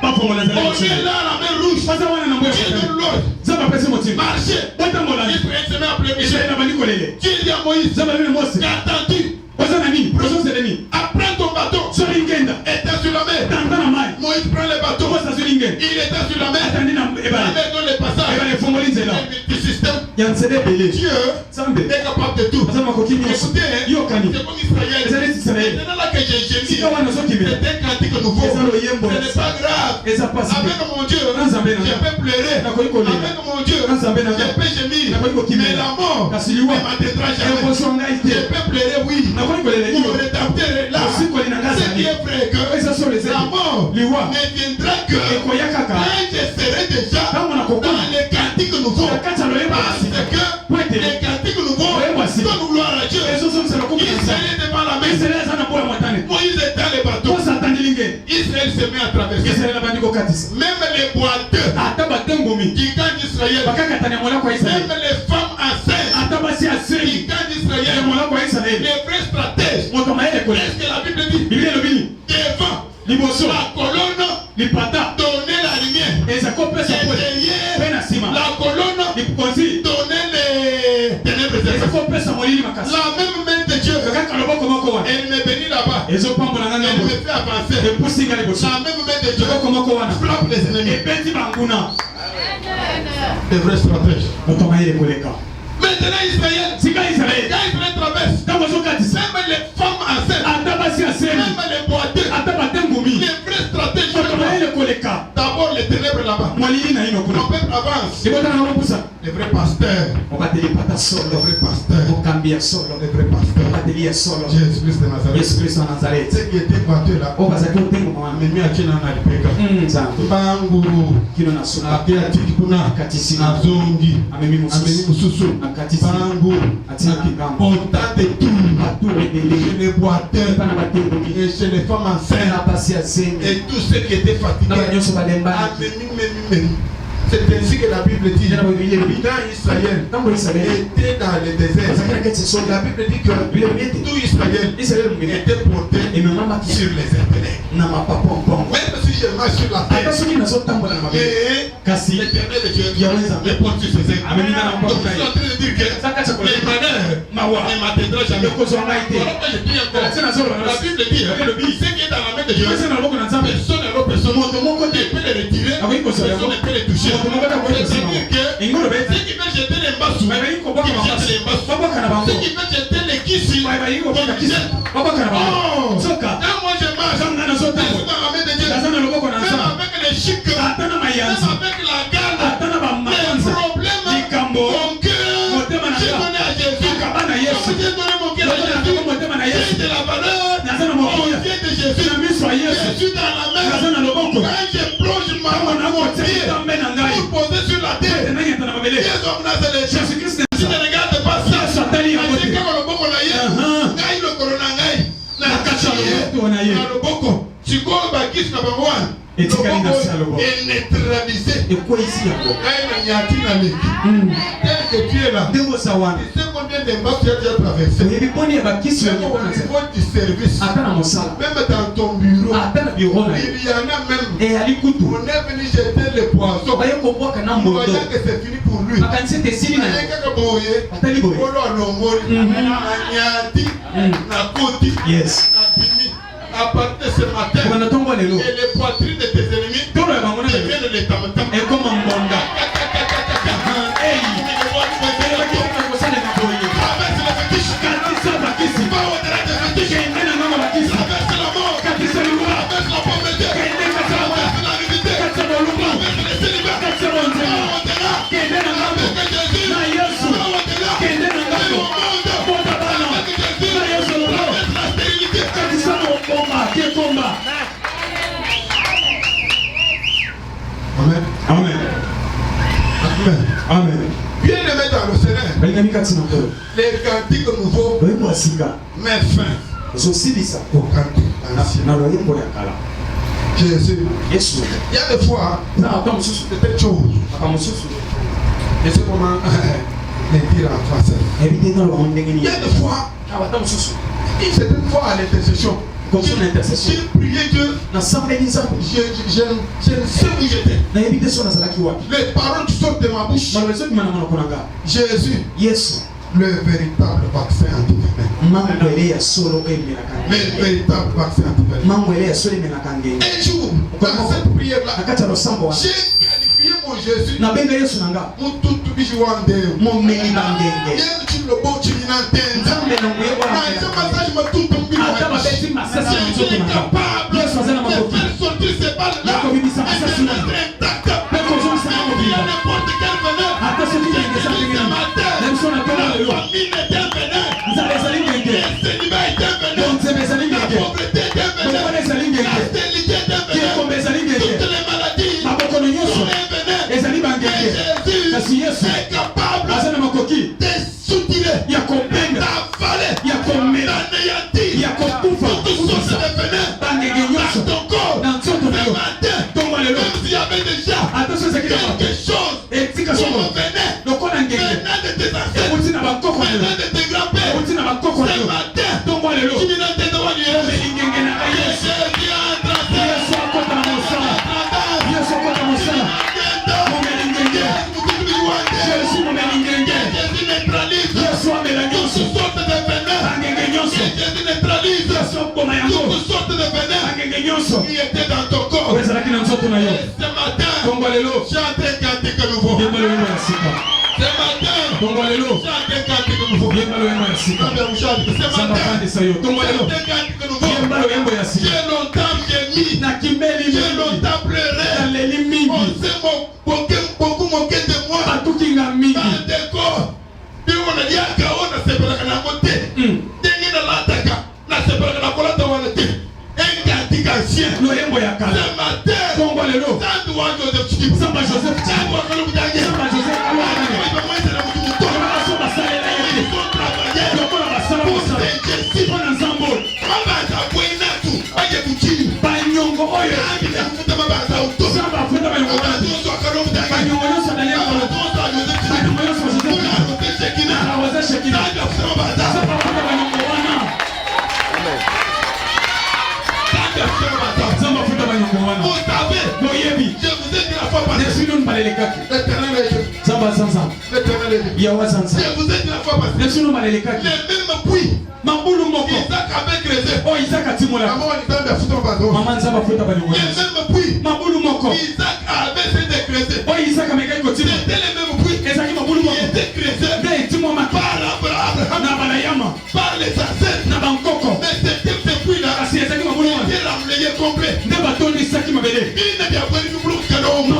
bafongola On est là à la main rouge. baza wana na moya Dieu motane donne l'ordre. nzamba apesi motima Marchez. botambolani Israël se met à pleurer. israeli na bandi kolele Dieu dit à Moïse, nzamba lobi na mose qu'attends-tu? oza na nini ozozele nini Apprends ton bâton. soli ngenda Était sur la mer. tanda na mai Moïse prend le bâton. mose azoli ngenda Il était sur la mer. atandi na La ebale mer donne le passage. ebale efongoli nzela Le multisystème. ya nzela ebele Dieu nzambe est capable de tout. aza makoki nyonso Écoutez, hein, yokani c'est comme Israël. ezali ti israeli Maintenant là que j'ai gémi, sika wana ozokimela c'est un cantique nouveau. eza loyembo Ce n'est pas grave. eza pasi Avec mon Dieu, Nzambe na je nga. peux pleurer. nakoki kolela Avec mon Dieu, Nzambe na je nga. peux gémir. nakoki Mais kokimela la mort kasi ne liwa m'atteindra jamais. ekoso ngai Je te peux pleurer, oui. nakoki kolela Pour liwa rétablir là. osikoli na nga Ce qui azali est vrai que eza solo la ezali mort liwa ne viendra que ekoya kaka quand je serai déjà ntango dans nakokona les cantiques nouveaux. na kati ya loyembo ya Parce sika que po ete les cantiques nouveaux loyembo ya sika donnent gloire à Dieu. ezosomisela komi na nzambe Israël devant la main. israeli aza na boya motane Moïse était le bateau. posa atandeli ngeni Israël se met à traverser. israeli abandi kokatisa Même les boiteux ata batengomi qui gagnent Israël. bakakatana ya molako ya israeli Même les femmes enceintes ata basi ya qui seli gagnent ya Israël. molako ya israeli Les vrais stratèges. moto mayele kolela Qu'est-ce que la Bible dit? biblia elobi nini Devant liboso la colonne, lipata donner la lumière. eza kopesa Et pole derrière mpe na nsima la colonne, likonzi donner les ténèbres. eza kopesa molili makasi La même main de Dieu, kaka loboko moko wana elle me bénit là-bas. ezopambola nga Elle ngambo me fait avancer. epusinga liboso La même main de Dieu loboko moko wana frappe les ennemis. ebeti banguna Les vrais stratèges. moto mayele koleka Maintenant Israël, sika israeli quand Israël traverse, ntango ozokatisa même les femmes enceintes, ata basi ya seli même les boiteux, ata batengumi les vrais stratèges, moto mayele koleka d'abord les ténèbres là-bas. molili na ino kuna Mon peuple avance. ebotana nokopusa Les vrais pasteurs, obateli pata les solo vrais pasteurs, okambi ya solo les vrais pasteurs. obateli ya solo Jésus-Christ de Nazareth. yesu kristo ya nazareti Ceux qui étaient boiteux là, oyo bazalaki otengoma wana amemi akina na lipeka. nzambe Bangu kino na suka ate atiki kuna akatisi azongi amemi amemi mosusu mosusu akatisi bangu atina kigambo autant de tout batu ebele chez les boiteurs epa na batengomi et chez les femmes na enceintes basi ya zemi et tous ceux qui étaient na fatigués. banyonso balembani Amemi. C'est ainsi que la Bible dit. Tena biblia elobi Quand Israël ntango israeli était dans le désert, bazalaki na kati solo la Bible dit que biblia elobi ete tout Israël israeli mongene était porté ememamaki sur les intellects. na mapapombongo Même si je marche sur la ata terre, soki nazotambola na mabele mais kasi l'éternel de Dieu Yahweh Nzambe me porte sur ses intellects. amemi nga na Donc je suis en mboka train de dire que eza kati ya les koleka malheurs mawa ne m'atteindront jamais. ekozwa ngai te Voilà pourquoi je dis encore. tina zolo La Bible dit, ce qui est dans la main de Dieu, eza na loboko na nzambe personne ne personne moto moko ne te peut le retirer, akoki kozwa personne yango ne peut le toucher. moto moko te akoki kozwa C'est-à-dire que engolo ceux beti qui veulent jeter les mbassous, bayebaki kobwaka qui jettent les bamasi mbassous. babwaka na bango Ceux qui veulent jeter les kisses, bayebaki kobwaka qui kisi jettent. babwaka na bango Oh, soka quand moi je marche, kanga je suis nazotambola dans la main de Dieu. naza na loboko na Même nzambe avec les chics, ata na même mayanzi avec la garde, ata na les bamakanza problèmes, likambo mon cœur, motema na j'ai nga donné à Jésus. kaba na yesu Comme j'ai donné mon cœur à lokola Jésus, nakoko motema na yesu j'ai de la valeur naza na au mokoya pied de Jésus. na miso ya Je yesu suis dans la naza main. na loboko Quand je plonge ntango mon pied nakotia tambe na ngai pour poser sur la terre, ete nanyata na mabele Dieu comme Nazareth. jésus kristo Si je ne regarde pas ça, yesu atali yango te je kaka loboko na ye, ngai lokolo na ngai, na nakati ya kati ye, loboko na ye na loboko. Sikoyo bakisi na bango wana, etikali na se ya loboko neutralisé. ekweyisi yango Ngai na nyati na leki. Tel que tu es là, ndenge oza wana tu sais combien de mbats tu as déjà traversé. oyebi mponi ya bakisi Même yango au mpona niveau du service, ata na mosala même dans ton bureau, ata na biro na ye il y en a même. eyali kutu On est venu jeter les poissons. baye kobwaka na moto Voyant que c'est fini pour lui. makanisi ete esili na ye Aye kaka boye. atali boye Olo alongoli. Na nyati. Na koti. yes Na bimi. À partir de ce matin, kobanda ntongo ya lelo et les poitrines de tes ennemis tolo ya bango na lelo deviennent les tam-tams. ekoma mbonda ei eyebaki kaka kosalela boye Traverse les fétiches. katisa bakisi Va au-delà des fétiches. kende na ngongo bakisi Traverse la mort. katisa liwa Traverse la pauvreté. kende katisa Traverse la nudité. katisa bolumbu Traverse les célibats. katisa bonzema Va au-delà. kende Amen. Bien aimé dans le Seigneur, les cantiques nouveaux, mais fin au cantique ancien. Jésus, il y a des fois, peut-être chose. Je sais comment les dire en français. Il y a des fois, certaines fois à l'intercession, j'ai prié Dieu. Je ne sais où j'étais. Les paroles qui sortent de ma bouche. Jésus, le véritable vaccin anti-venin. Le véritable vaccin anti-venin. Un jour, dans cette prière-là, j'ai qualifié mon Jésus. Mon tout bijuande. Mon ménibangenge. Le bon chiminantende. Dans ce passage, je me tout tombé. Je suis incapable de faire sortir ces balles-là. Et de être intact. Il y a n'importe quel venin. Ce matin, la famille était un venin. Le célibat était un venin. La pauvreté était un venin. La stérilité était un venin. Toutes les maladies sont un venin. Et Jésus est capable de soutirer, d'avaler, d'anéantir toutes sortes de venins dans ton corps. Ce matin, même s'il y avait déjà quelque chose comme un venin de tes ancêtres, venant de tes grands-pères, ce matin, tu m'as dit devant Dieu. Qui était dans ton corps. Ce matin, chante un cantique nouveau. Ce matin, chante un cantique nouveau. Ce matin, j'ai longtemps gémi, j'ai longtemps pleuré. On s'est beaucoup moqué de moi. D'accord. Et on a dit à Kao, on a séparé la montée. Tenez la lataka, on a séparé la colonne de Wanete. Un cantique ancien. Ce matin, ça doit Joseph Chiki. Ça doit Joseph Chiki. Ça doit Joseph vous savez, je vous ai dit la fois passée. L'éternel est Dieu. Je vous ai dit la fois passée. Les mêmes puits. Isaac avait creusé. Maman, il t'a foutu en bas. Les mêmes puits. Isaac avait essayé de creuser. C'était les mêmes puits qui étaient creusés par Abraham, par les ancêtres. Mais c'était ces puits-là qui étaient ramenés complets. Il n'a pas de boulot que l'homme.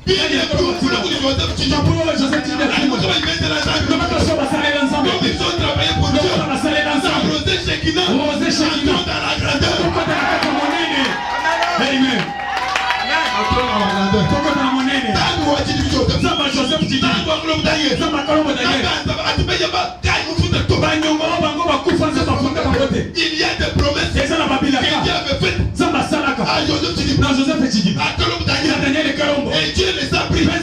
Il n'a pas de boulot que Joseph Chiki. Ils ont travaillé pour Dieu. Rosé Shekina. Dans la grandeur. Amen. Il y a des promesses que Dieu avait faites à Joseph Chiki. Et Dieu les a pris. Un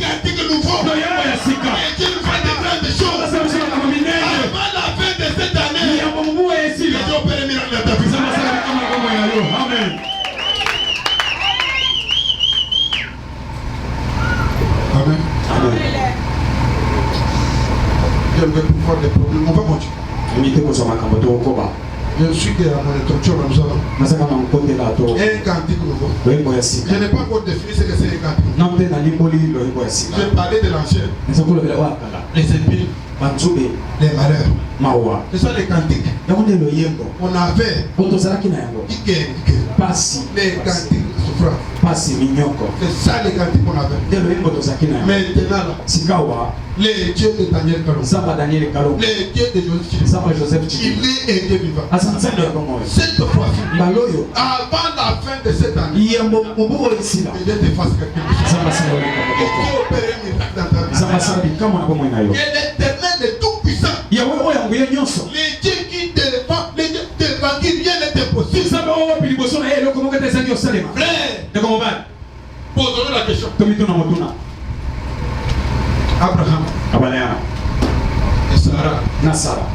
cantique nouveau. Et Dieu nous fait des grandes choses. Avant la fin de cette année, Dieu opère les miracles dans ta vie. Amen. Amen. Je vais pouvoir des problèmes. On va continuer. Je suis à mon introduction. Un cantique nouveau. Je n'ai pas encore défini ce que c'est les cantiques. J'ai parlé de l'ancien. Les ennemis. Les malheurs. C'est ça les cantiques. On avait les cantiques de souffrance. pasi minyoko. C'est ça les cantiques qu'on avait. Delo yembo tozakina. Maintenant là. Sikawa. Les dieux de Daniel Kalou. Zamba Daniel Kalou. Les dieux de Joseph. Zamba Joseph. Il est un Dieu vivant. Asanzana yakongo. Cette fois-ci. Baloyo. Avant la fin de cette année. Yembo mubuo isila. Il te fasse quelque chose. Zamba Samba. Il faut opérer un miracle dans ta vie. Zamba Samba kama na bomo inayo. Et l'Éternel est tout puissant. Yawe oya nguye nyonso. Les dieux qui te défendent, les dieux devant qui rien n'est impossible. Zamba owa biliboso na yelo komo kata zani osalema. Frère. De komo ba. Posons la question. Tomituna motuna. Abraham. Abalaya. Et Sarah. Na Sara.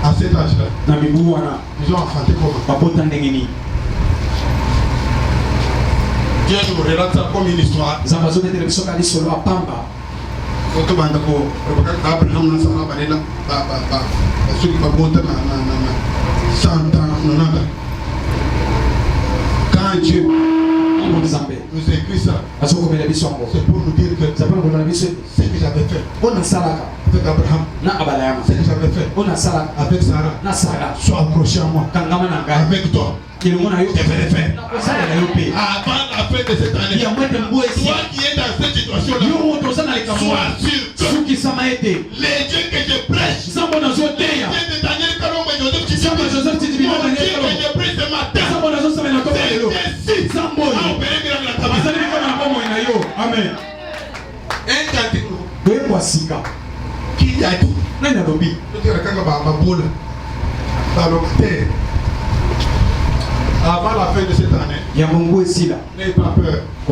À cet âge-là. Na mibu wana. Ils ont enfanté comment? Babota ndengeni. Dieu nous relate ça comme une histoire. Zamba zo betele biso kali solo apamba. Oto banda ko Abraham na Sarah banela ba ceux qui babota na 100 ans 90. Quand Dieu nous écrit ça, c'est pour nous dire que ce que j'avais fait avec Abraham, ce que j'avais fait avec Sarah, soit approché à moi avec toi. Je vais le faire. Avant la fin de cette année, toi qui es dans cette situation-là, sois sûr que les dieux que je prêche, les dieux de Daniel Kalou et Joseph Tchidibino, les dieux que je prêche ce matin, c'est ici à opérer miracle à ta vie. Amen. Un cantique qui a dit, avant la fin de cette année, n'aie pas peur. Si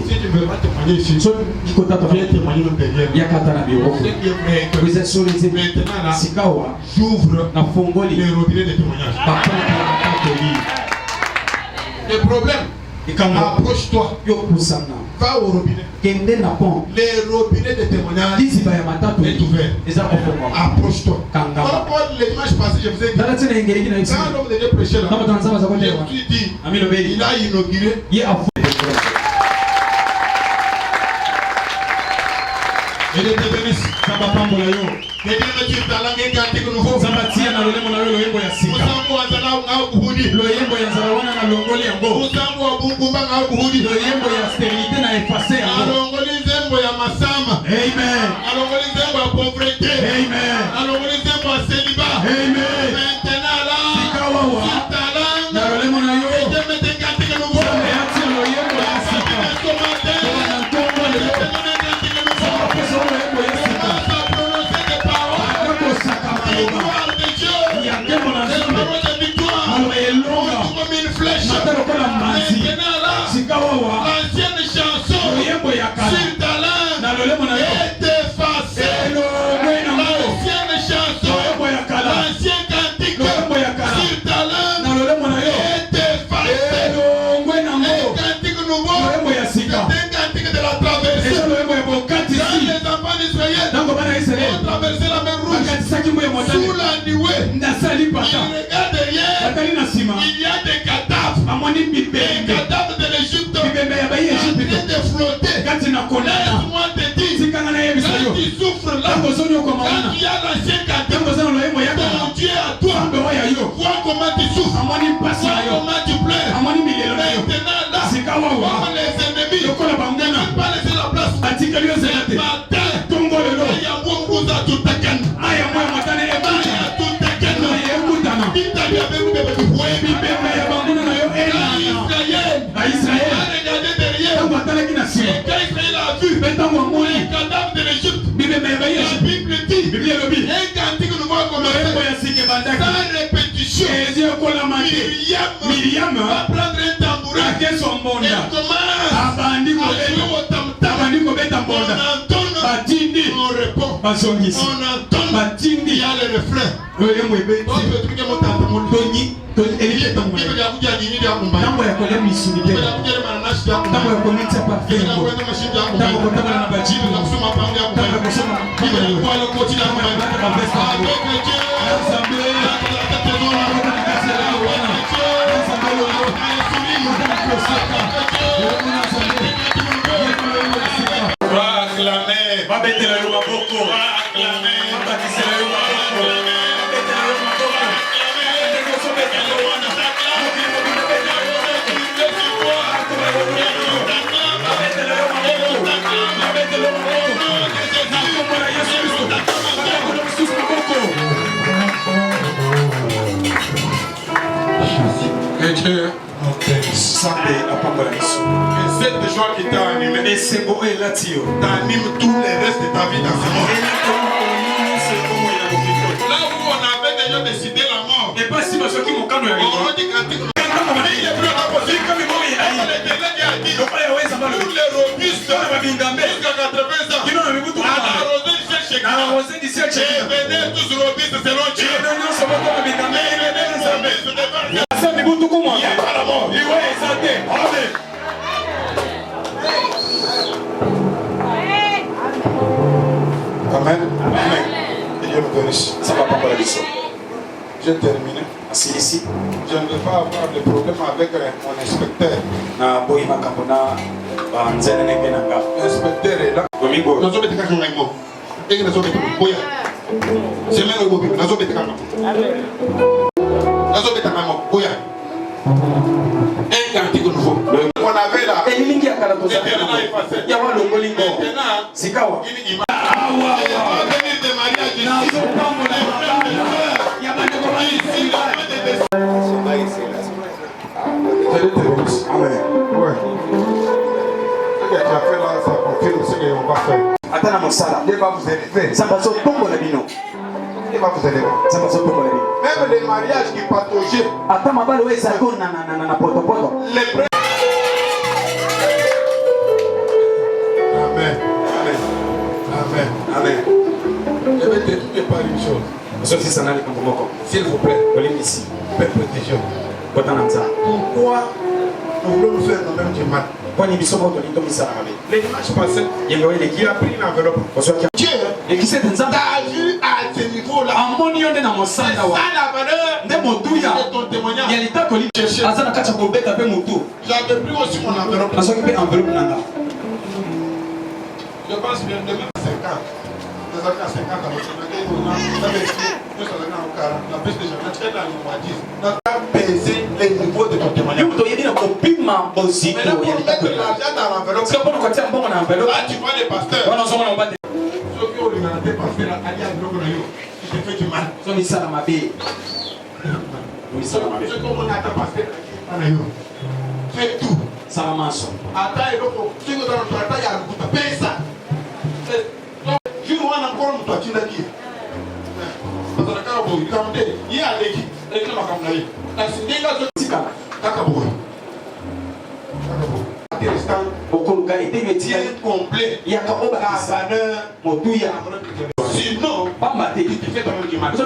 tu ne veux pas témoigner ici, viens témoigner au derrière. Vous êtes sollicité. Maintenant là, j'ouvre les robinets de témoignage. Le problème, approche-toi. Va au robinet. Les robinets de témoignage est ouvert. Approche-toi. Les dimanches passés, je vous ai dit, quand l'homme de Dieu prêchait là, je lui dit, il a inauguré. Et les bénisse. Et Dieu me dit, dans la cantique nouveau. Musambu wa zala ngao kuhudi. Musambu wa bungumba ngao kuhudi. Alongoli zembo ya masama. Amen. Alongoli zembo ya pauvreté. Amen. Alongoli zembo ya célibat. Amen. Maintenant là, sur ta langue, et Dieu me dit cantique nouveau. L'ancienne chanson sur ta langue est effacée. L'ancienne chanson, l'ancien cantique sur ta langue est effacé. Le cantique nouveau, c'est un cantique de la traversée. Quand les enfants d'Israël ont traversé la mer Rouge, sous la nuée, ils regardent derrière, il y a des cadavres. Des cadavres de l'Égypte en train de flotter. Laisse-moi te dire, quand tu souffres là, quand tu as l'ancien cadavre, ton Dieu à toi, vois comment tu souffres, vois comment tu pleures. Maintenant là, comme les ennemis, tu ne pas laisser la place. Ce matin, il y a beaucoup de tout à gagner. Israël a regardé derrière. Quand Israël a vu les cadavres de l'Égypte, la Bible dit un cantique nouveau a commencé. Sans répétition, Myriam va prendre un tambourin. Elle commence à jouer au tam-tam. On répond. On entend. Il y a le refrain. Dieu nous bénisse. Et cette joie qui t'a animé t'anime tout le reste de ta vie dans ce monde. Là où on avait déjà décidé la mort, on dit tous les robustes jusqu'à 80 ans, arroser du ciel, et venez tous robustes selon Dieu. Il n'y a pas la mort. Amen. Amen. Que Dieu me bénisse. J'ai terminé. Ici. Je ne veux pas avoir de problème avec mon inspecteur. L'inspecteur est là. Un cantique nouveau. On avait là. Amen. Ouais. Ce que tu as fait là, ça confirme ce qu'on va faire. Dieu va vous élever. Dieu va vous élever. Même les mariages qui pataugeaient. Les Amen. Amen. Amen. Amen. Je vais te dire par une chose. S'il vous plaît. Peuple de Dieu. Pourquoi nous voulons faire nous-mêmes du mal? Les dimanches passés, il a pris l'enveloppe. Dieu t'a vu à ce niveau-là. C'est ça la valeur de ton témoignage. J'avais pris aussi mon enveloppe. Je pense bien demain à 50. Nous avons 50 ans. La baisse de Jean-Claude, tu es dans le mois 10. Nous avons pesé les niveaux de ton témoignage. Maintenant, pour mettre l'argent dans l'enveloppe, tu vois les pasteurs. Ceux qui ont regardé pasteur, allié à l'enveloppe, qui te fait du mal. Ceux qui ont regardé pasteur, fais tout. Attends, et l'autre, ceux qui ont regardé pasteur, il y a le coup de paye ça. Je vois encore une partie là qui est. Parce que quand vous regardez, il y a des qui. Les gens m'ont compris. Parce que les gars sont Kakabou. Bien complet. Il y a la valeur. Sinon, tu te fais quand même du mal. C'est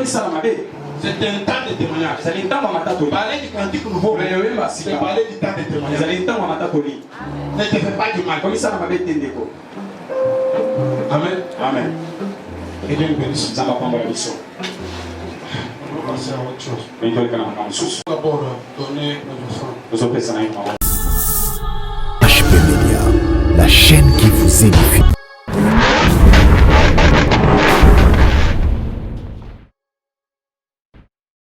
un temps de témoignage. Parler du cantique nouveau. C'est parler du temps de témoignage. Ne te fais pas du mal. Amen. Amen. Et Dieu nous bénisse. Ça va prendre la mission. On va passer à autre chose. D'abord, donner nos offrandes. HP Media, la chaîne qui vous édifie.